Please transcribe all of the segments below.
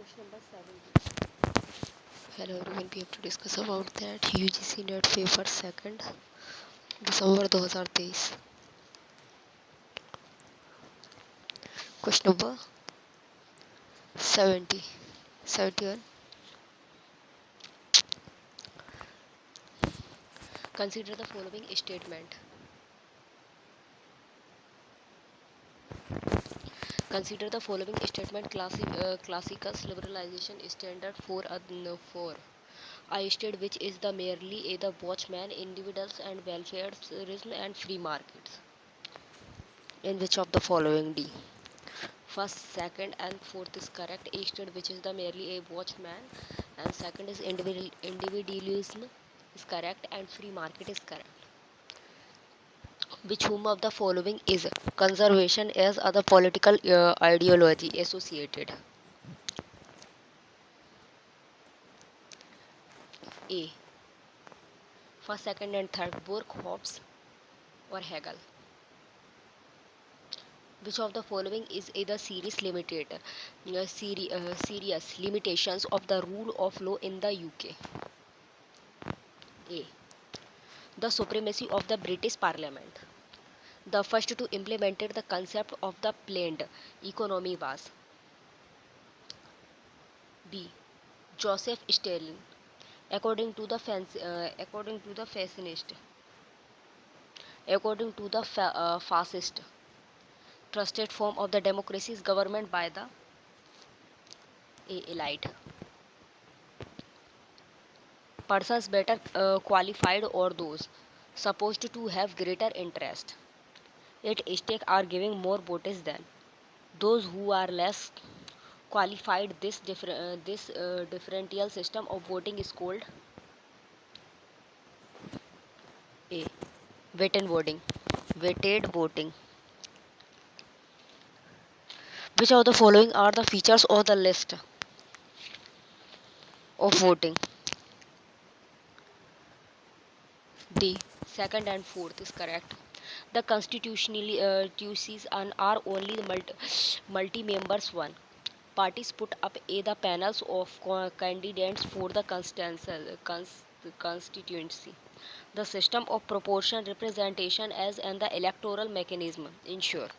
Question number 70. Hello everyone, we have to discuss about that UGC net paper second December 2023. Question number 70. 71. Consider the following statement. Consider the following statement. Classical liberalization standard for a state which is the merely the watchman, individuals and welfareism and free markets. In which of the following D? First, second, and fourth is correct. A state which is the merely a watchman, and second is individualism is correct, and free market is correct. Which whom of the following is conservation as other political ideology associated? A. First, second, and third, Burke, Hobbes, or Hegel. Which of the following is either serious limitations of the rule of law in the UK? A. The supremacy of the British Parliament. The first to implement the concept of the planned economy was B. Joseph Stalin. According to the fascist trusted form of the democracy is government by the elite. Persons better qualified or those supposed to have greater interest at stake are giving more votes than those who are less qualified. This differential system of voting is called A. Weighted voting. Weighted voting. Which of the following are the features of the list of voting? D. Second and fourth is correct. The constitutionally are only multi-members one. Parties put up the panels of candidates for the constituency. The system of proportional representation as and the electoral mechanism ensure.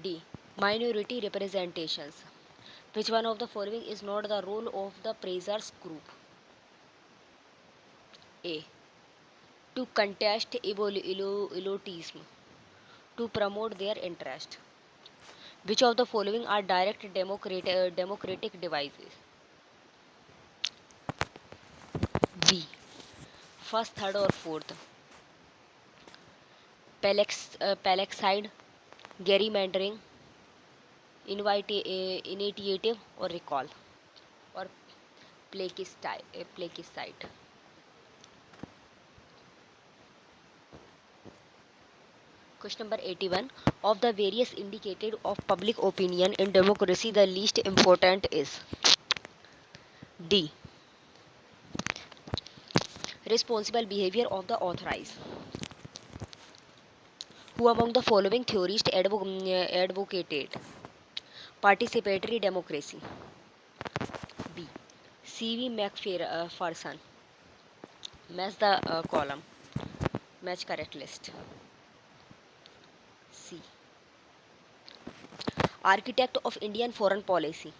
D. Minority representations. Which one of the following is not the role of the praisers group? A. To contest elitism, to promote their interest. Which of the following are direct democratic devices? B. First, third, or fourth. Pelexide, gerrymandering, initiative, or recall, or plebiscite. Question number 81. Of the various indicated of public opinion in democracy, the least important is D. Responsible behavior of the authorized. Who among the following theorists advocated participatory democracy? B. C.V. Macpherson. Match the column. Match correct list. C. Architect of Indian foreign policy.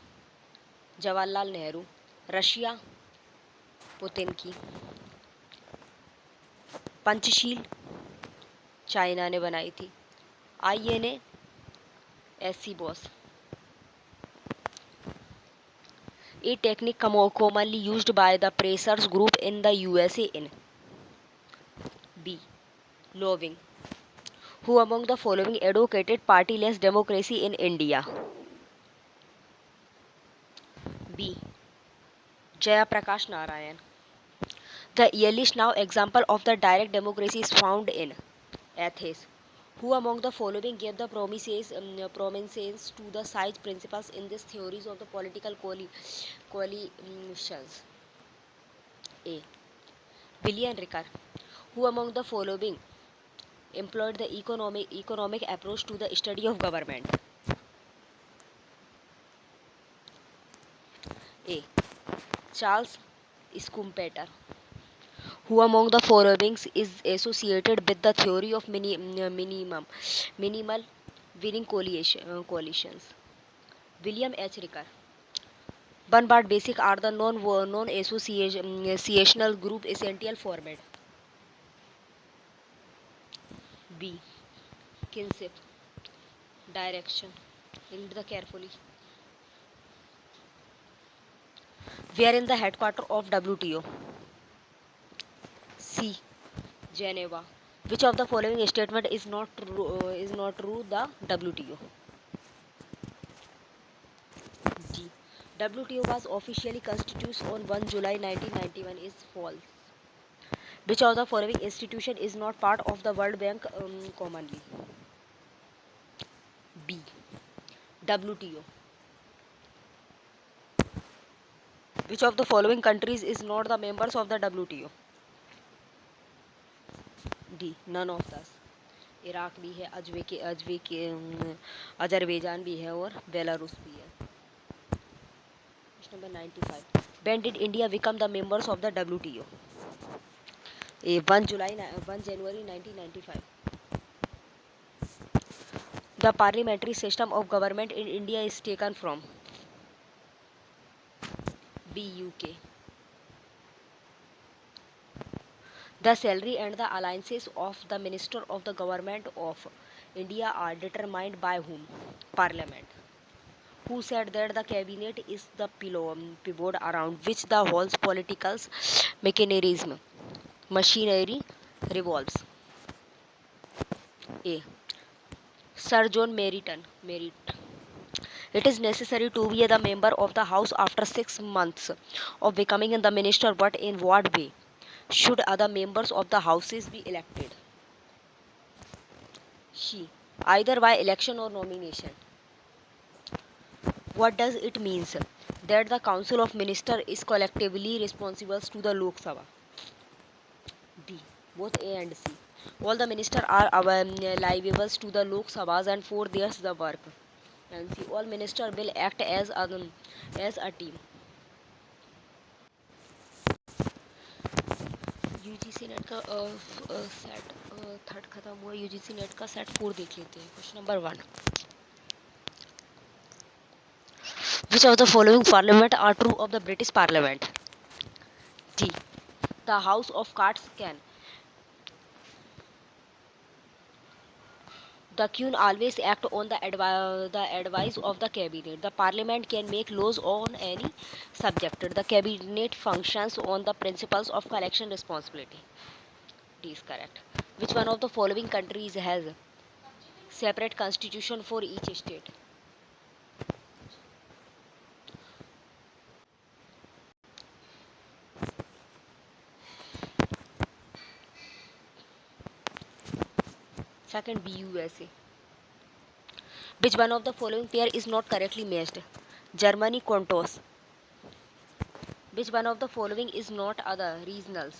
Jawaharlal Nehru. Russia. Putin. Panchsheel China ने बनाई थी. INA SC boss. A technique commonly used by the pressers group in the USA in B. Lobbying. Who among the following advocated partyless democracy in India? B. Jaya Prakash Narayan. The earliest now example of the direct democracy is found in Athens. Who among the following gave the promises to the size principles in these theories of the political coalitions? A. William Ricker. Who among the following employed the economic approach to the study of government? Charles Schumpeter. Who among the following is associated with the theory of minimal winning coalitions? William H. Ricker. One part basic are the non associational group essential format. B. Kinship. Direction. Read the carefully. Where in the headquarter of WTO? C. Geneva. Which of the following statement is not true? The WTO. D. WTO was officially constituted on 1 July 1991 is false. Which of the following institution is not part of the World Bank commonly? B. WTO. Which of the following countries is not the members of the WTO? D. None of those. Iraq भी है, Azerbaijan भी है और Belarus भी है. Question number 95. When did India become the members of the WTO? A. 1 January 1995. The parliamentary system of government in India is taken from B. UK. The salary and the allowances of the Minister of the Government of India are determined by whom? Parliament. Who said that the cabinet is the pivot around which the whole political machinery revolves? A. Sir John Merritt. It is necessary to be the member of the House after 6 months of becoming the minister, but in what way should other members of the houses be elected? She. Either by election or nomination. What does it mean that the Council of Ministers is collectively responsible to the Lok Sabha? D. Both A and C. All the ministers are liable to the Lok Sabhas and for theirs the work. And C. All ministers will act as a team. UGC net का set third खत्म हुआ. UGC net का set 4 देख लेते हैं. Question number 1. Which of the following parliament are true of the British Parliament? D. The House of Cards can. The Queen always act on the advice of the cabinet. The Parliament can make laws on any subject. The cabinet functions on the principles of collection responsibility. D is correct. Which one of the following countries has separate constitution for each state? Second, B. USA. Which one of the following pair is not correctly matched? Germany contours. Which one of the following is not other regionals?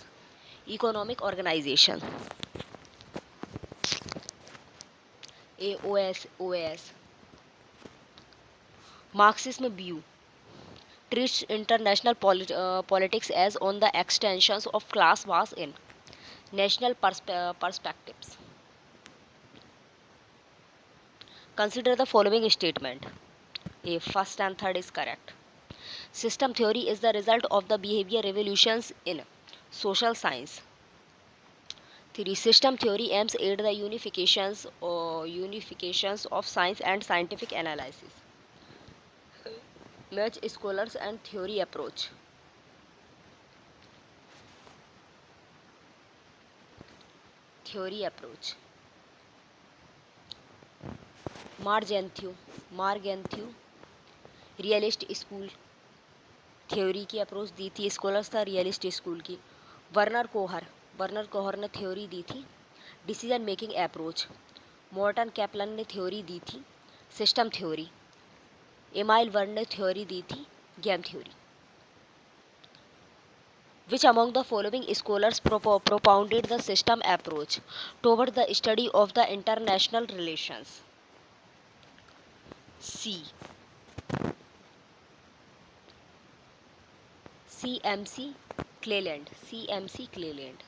Economic organization. A. OAS. Marxism view treats international politics as on the extensions of class wars in national perspectives. Consider the following statement. A. First and third is correct. System theory is the result of the behavior revolutions in social science. 3. System theory aims at the unifications of science and scientific analysis. Match scholars and theory approach. Theory approach. Morgenthau realist school theory की approach दी थी. Scholars था realist school की. Werner कोहर ने theory दी थी decision making approach. Morton Kaplan ने थ्योरी दी थी सिस्टम थ्योरी. एमाइल वर्न ने थ्योरी दी थी game theory. Which among the following scholars propounded the system approach toward the study of the international relations? C. CMC Cleland. CMC Cleland.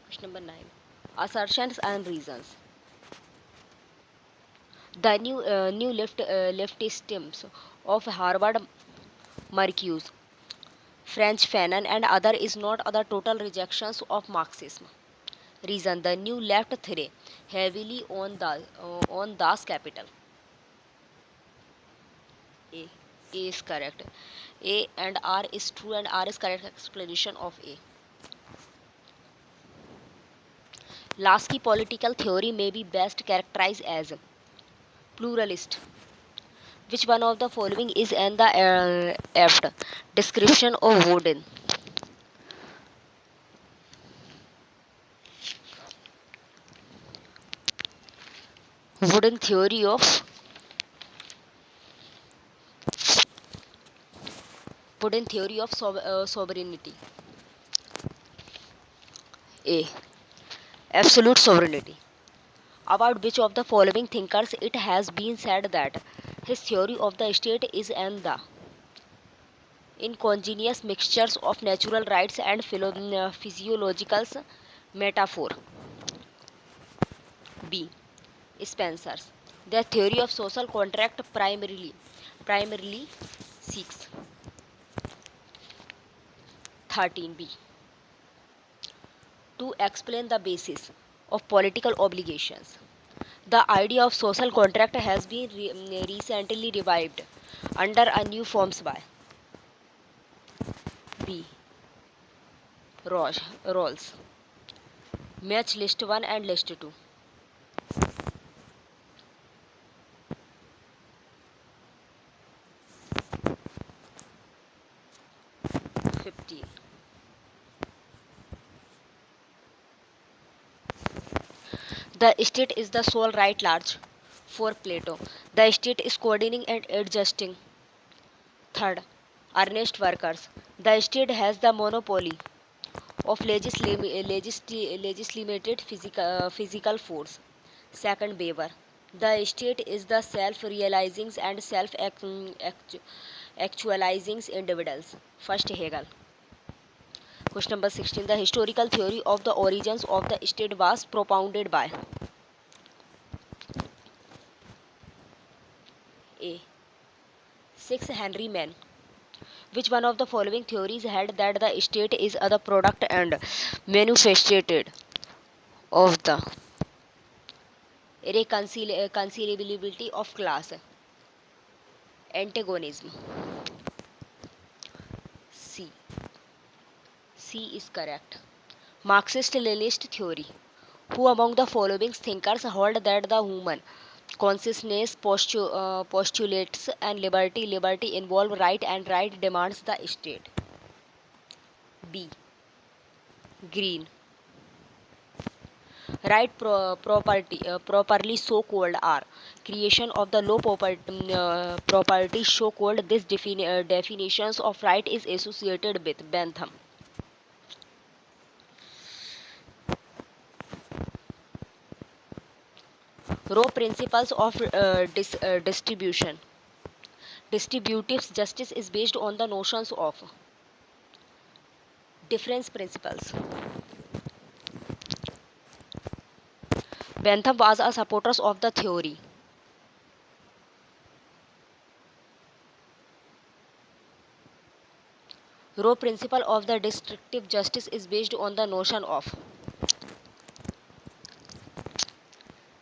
Question number 9. Assertions and reasons. The new leftists of Harvard, Marcuse, French Fanon, and other is not the total rejections of Marxism. Reason: the new left threw heavily on Das Capital. A. A is correct. A and R is true, and R is correct explanation of A. Lasky political theory may be best characterized as pluralist. Which one of the following is in the apt description of Wooden theory of sovereignty? A. Absolute sovereignty. About which of the following thinkers it has been said that his theory of the state is in the incongenuous mixtures of natural rights and physiological metaphor? B. Spencer's. Their theory of social contract primarily seeks 13b to explain the basis of political obligations. The idea of social contract has been recently revived under a new forms by B. Rawls. Match list 1 and list 2. 15. The state is the sole right large for Plato. The state is coordinating and adjusting. Third, earnest workers. The state has the monopoly of legislated physical force. Second, Weber. The state is the self-realizing and self-actualizing individuals. First, Hegel. Question number 16. The historical theory of the origins of the state was propounded by A. 6. Henry Mann. Which one of the following theories held that the state is the product and manifestation of the reconcilability of class antagonism? C. C is correct. Marxist-Leninist theory. Who among the following thinkers hold that the human consciousness postulates and liberty involve right and right demands the state? B. Green. Right properly so called are creation of the low property so called. This definitions of right is associated with Bentham. Row principles of distribution. Distributive justice is based on the notions of difference principles. Bentham was a supporter of the theory. Row principle of the distributive justice is based on the notion of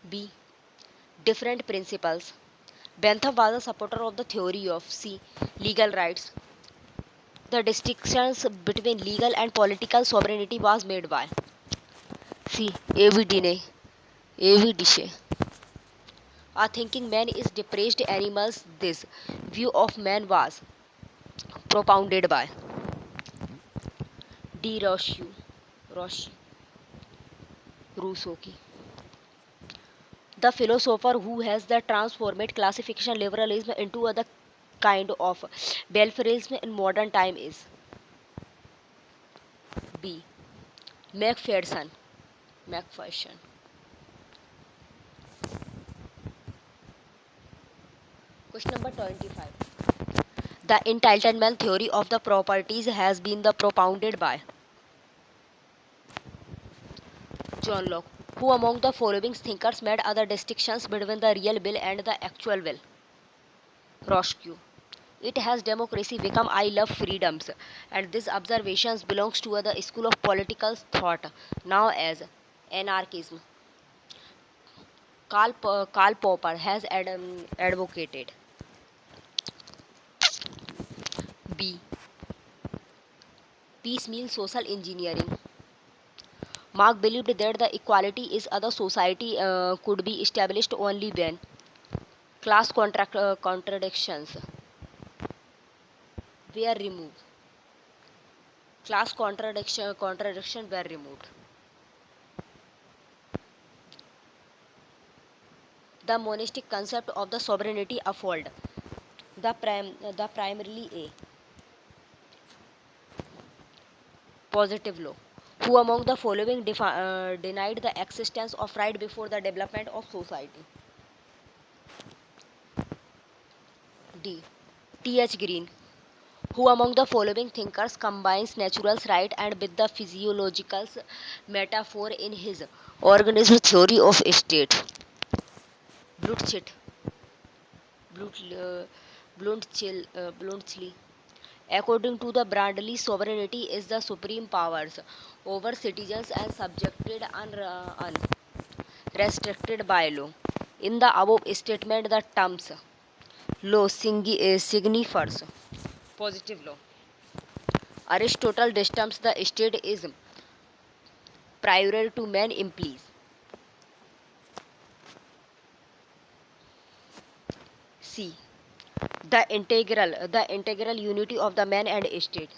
B. Different principles. Bentham was a supporter of the theory of C. Legal rights. The distinctions between legal and political sovereignty was made by C. A.V. Dine. A.V. Dishe. A thinking man is depraved animals. This view of man was propounded by D. Rousseau. The philosopher who has the transformed classification liberalism into other kind of Balfourism in modern time is B. Macpherson. Question number 25. The entitlement theory of the properties has been propounded by John Locke. Who among the following thinkers made other distinctions between the real will and the actual will? Rothschild. It has democracy become I love freedoms, and these observations belongs to the school of political thought, now as anarchism. Karl Popper has advocated B. Piecemeal social engineering. Marx believed that the equality is other society could be established only when contradictions were removed. Contradiction were removed. The monistic concept of the sovereignty unfold. The primarily a positive law. Who among the following denied the existence of right before the development of society? D. T.H. Green. Who among the following thinkers combines natural right and with the physiological metaphor in his organism theory of state? Bluetchild. Bluntschli. According to the Brandley, sovereignty is the supreme powers over citizens and subjected unrestricted by law. In the above statement, the terms law signifies positive law. Aristotle distances the state is prior to man implies. C. The integral unity of the man and state.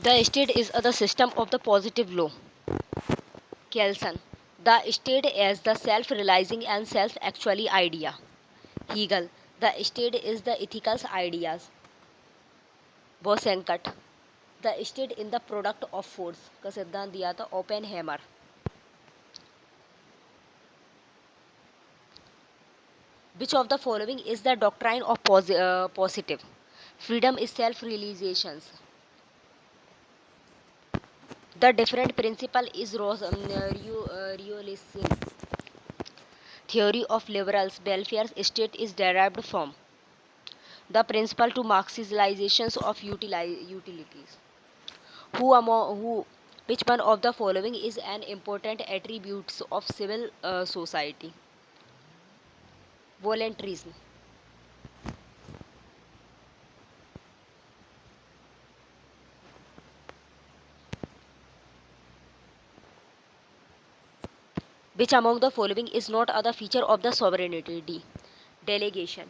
The state is the system of the positive law. Kelson. The state as the self-realizing and self-actually idea. Hegel. The state is the ethical ideas. Bosanquet the state in the product of force का सिद्धांत दिया था Oppenheimer. Which of the following is the doctrine of positive? Freedom is self-realizations. The different principle is realism. Theory of liberals welfare state is derived from the principle to maximizations of utilities. Which one of the following is an important attributes of civil society? Voluntarism. Which among the following is not other feature of the sovereignty? D. Delegation.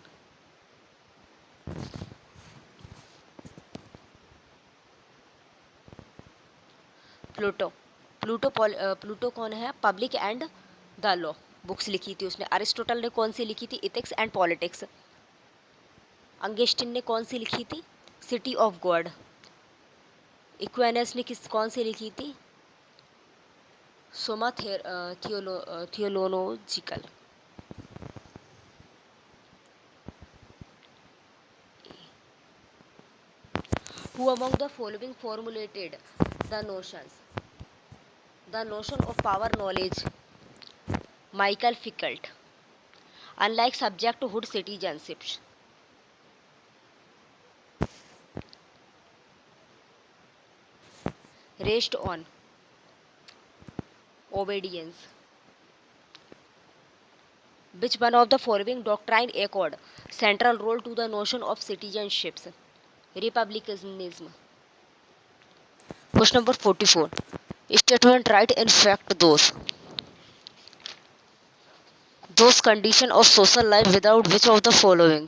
Pluto. Pluto कौन है? Public and the law books लिखी थी उसने. Aristotle ने कौन सी लिखी थी? Ethics and politics. अंगस्टिन ने कौन सी लिखी थी? City of God. इक्वेनस ने कौन सी लिखी थी? Soma theological. Who among the following formulated the notion of power knowledge? Michael Foucault. Unlike subjecthood, citizenship rests on obedience. Which one of the following doctrine accord central role to the notion of citizenships? Republicanism. Question number 44. Statement right in fact those condition of social life without which of the following?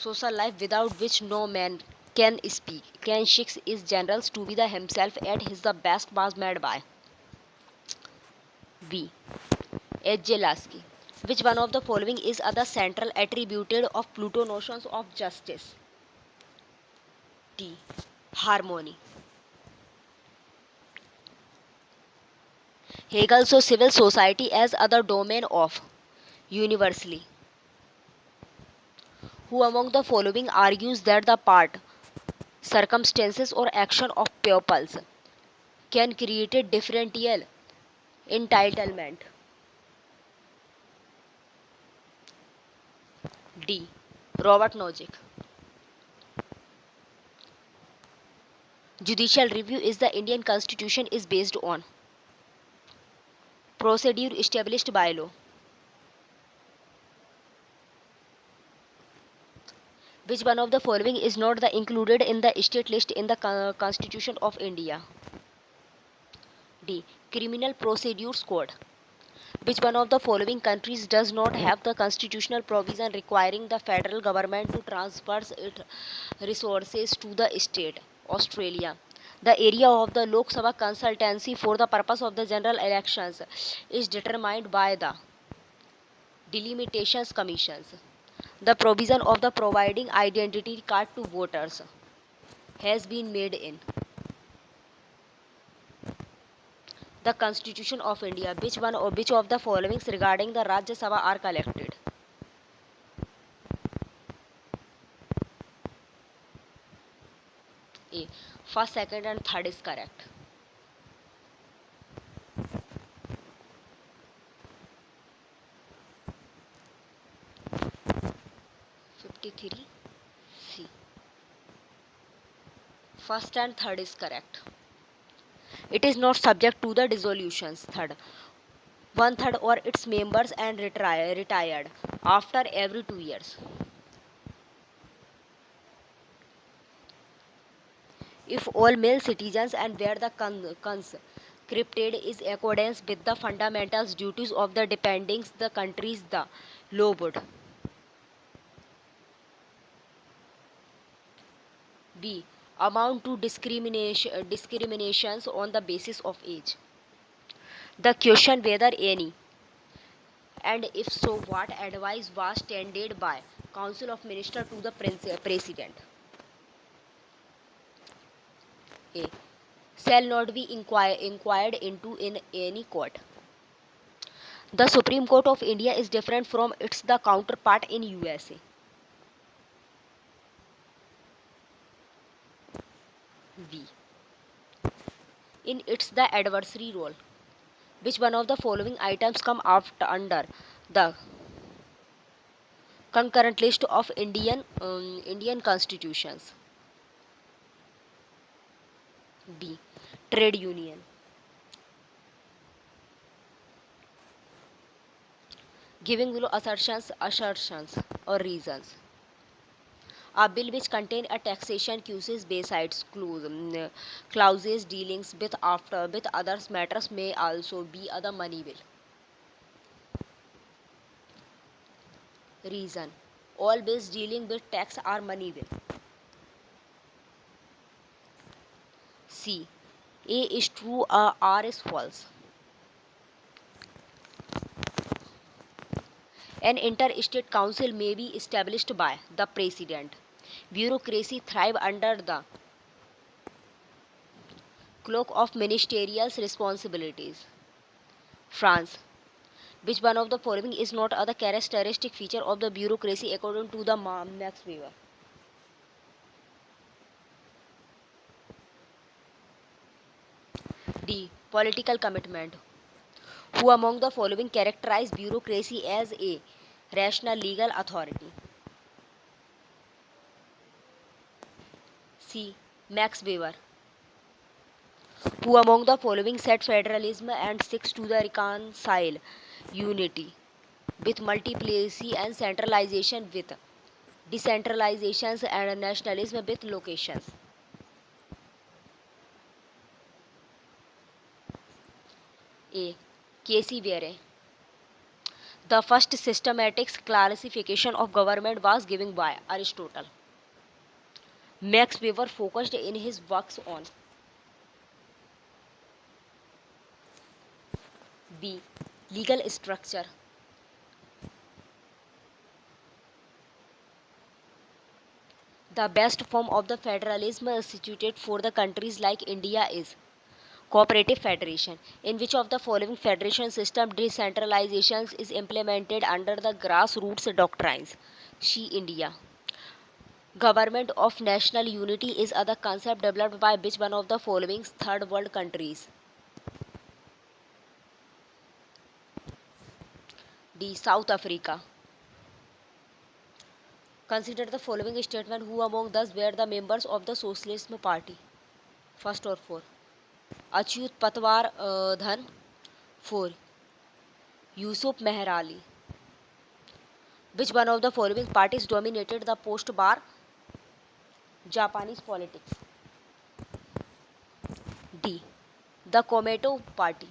Social life without which no man can speak, can shix is generals to be the himself at his the best was made by B. H. J. Lasky. Which one of the following is the central attributed of Pluto notions of justice? D. Harmony. Hegel saw civil society as other domain of universally. Who among the following argues that the part, circumstances or action of pupils can create a differential entitlement? D. Robert Nozick. Judicial review is the Indian constitution is based on procedure established by law. Which one of the following is not the included in the state list in the Constitution of India? D. Criminal Procedures Code. Which one of the following countries does not have the constitutional provision requiring the federal government to transfer its resources to the state? Australia. The area of the Lok Sabha consultancy for the purpose of the general elections is determined by the delimitations commissions. The provision of the providing identity card to voters has been made in the Constitution of India. Which of the following regarding the Rajya Sabha are collected? A. First, second, and third is correct. 53. C. First and third is correct. It is not subject to the dissolutions. Third, one third or its members and retired after every 2 years. If all male citizens and where the conscripted is accordance with the fundamental duties of the depending the countries the law would B. Amount to discriminations on the basis of age. The question whether any, and if so, what advice was tendered by Council of Ministers to the President. A. Shall not be inquired into in any court. The Supreme Court of India is different from its the counterpart in USA. B. In its the adversary role. Which one of the following items come after under the concurrent list of Indian constitutions? B. Trade union. Giving below assertions or reasons. A bill which contain a taxation clauses besides clauses dealings with others matters may also be other money bill. Reason. All bills dealing with tax are money bill. C. A is true, R is false. An interstate council may be established by the president. Bureaucracy thrive under the cloak of ministerial responsibilities. France. Which one of the following is not a characteristic feature of the bureaucracy according to the Max Weber? D. Political commitment. Who among the following characterize bureaucracy as a rational legal authority? C. Max Weber. Who among the following said federalism and seeks to the reconcile unity with multiplicity and centralization with decentralizations and nationalism with locations? A. K.C. Were. The first systematic classification of government was given by Aristotle. Max Weber focused in his works on B. Legal structure. The best form of the federalism instituted for the countries like India is cooperative federation. In which of the following federation system decentralization is implemented under the grassroots doctrines? See India. Government of national unity is other concept developed by which one of the following third world countries? D. South Africa. Consider the following statement: who among us were the members of the Socialist Party? First or four. Achyut Patwar Dhan. 4. Yusuf Meher Ali. Which one of the following parties dominated the post-war Japanese politics? D. The Komeito Party.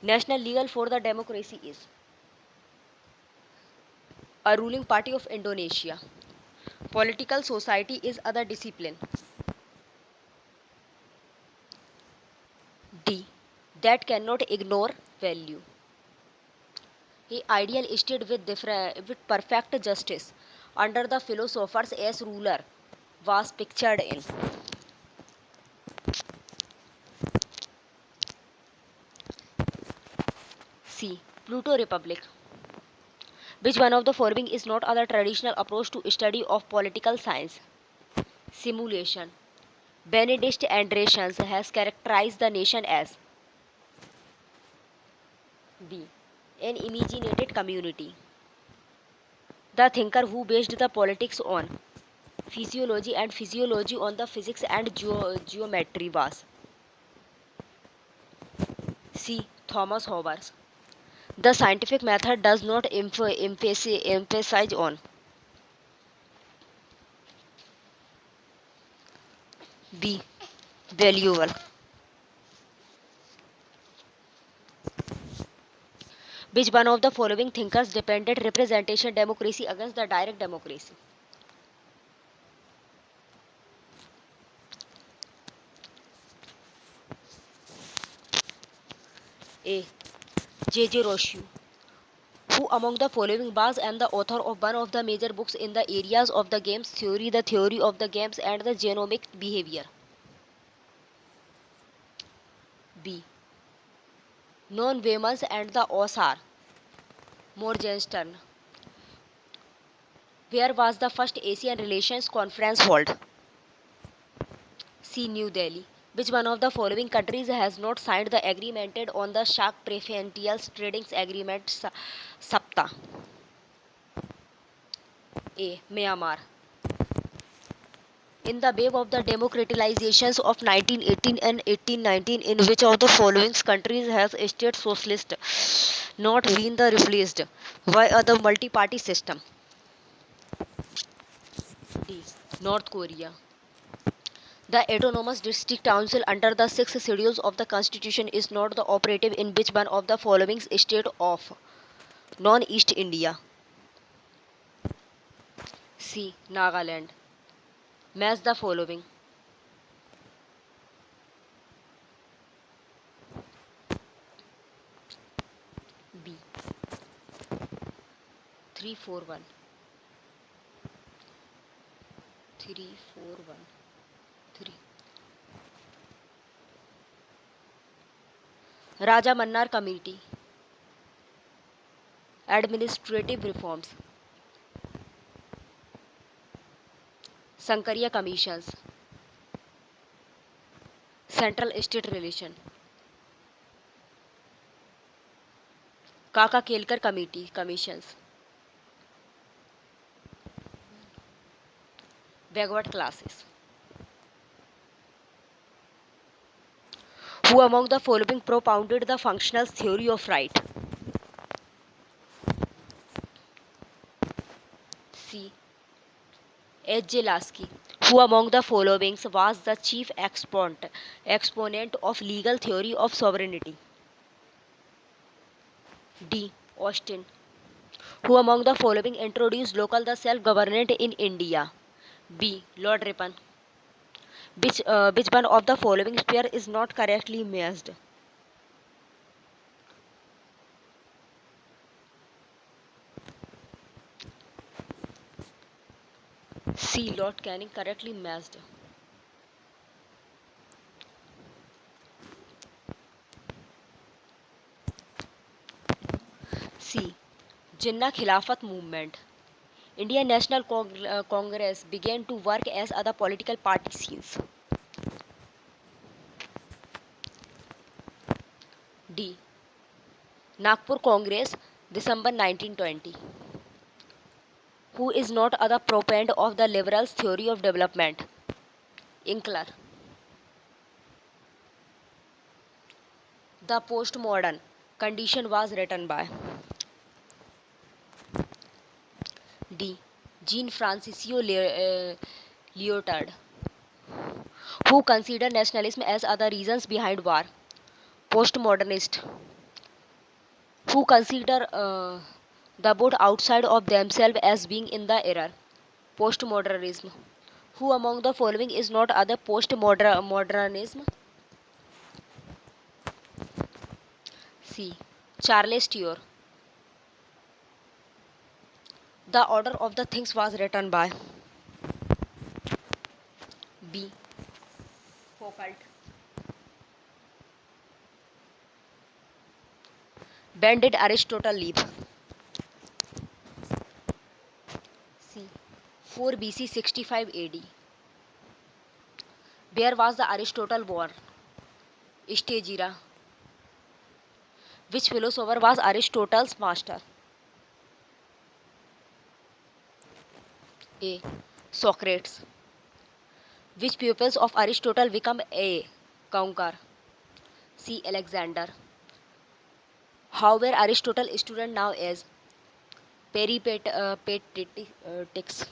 National League for the Democracy is a ruling party of Indonesia. Political society is other discipline. D. That cannot ignore value. A ideal state with perfect justice under the philosophers as ruler was pictured in C. Pluto Republic. Which one of the following is not other traditional approach to study of political science? Simulation. Benedict Andreasen has characterized the nation as B. An imaginated community. The thinker who based the politics on physiology and physiology on the physics and geometry was C. Thomas Hobbes. The scientific method does not emphasize on B. Valuable. Which one of the following thinkers defended representation democracy against the direct democracy? A. J.J. Rousseau. Who among the following was and the author of one of the major books in the areas of the games theory, the theory of the games, and the genomic behavior? B. Non Wayman's and the Osar Morgenstern. Where was the first Asian Relations Conference held? C. New Delhi. Which one of the following countries has not signed the agreement on the Shark Preferential Trading Agreement SAPTA? A. Myanmar. In the wave of the democratizations of 1918 and 1819, in which of the following countries has state socialist not been the replaced by other multi-party system? D. North Korea. The Autonomous District Council under the sixth schedule of the Constitution is not the operative in which one of the following state of non-East India? C. Nagaland. Match the following. B. 341. 341. 3. Raja Mannar Committee. Administrative reforms. Sankaria Commissions. Central State Relation. Kaka Kelkar Commissions. Backward classes. Who among the following propounded the functional theory of right? C. H. J. Lasky. Who among the following was the chief exponent of legal theory of sovereignty? D. Austin. Who among the following introduced local the self-government in India? B. Lord Ripon. Which one of the following sphere is not correctly matched? C. Lord Canning correctly matched. C. Jinnah Khilafat movement. Indian National Congress began to work as other political parties. D. Nagpur Congress, December 1920. Who is not other proponent of the liberals' theory of development? Inkler. The postmodern condition was written by D. Jean Francisco Lyotard, who considered nationalism as other reasons behind war. Postmodernist, who consider the boat outside of themselves as being in the error. Postmodernism, who among the following is not other postmodernism? C. Charles Stewart. The order of the things was written by B. Foucault. When did Aristotle leave? C. 4 BC 65 AD. Where was the Aristotle born? Stagira. Which philosopher was Aristotle's master? A. Socrates. Which pupils of Aristotle become A. Conquer. C. Alexander. How were Aristotle student now as peripatetics?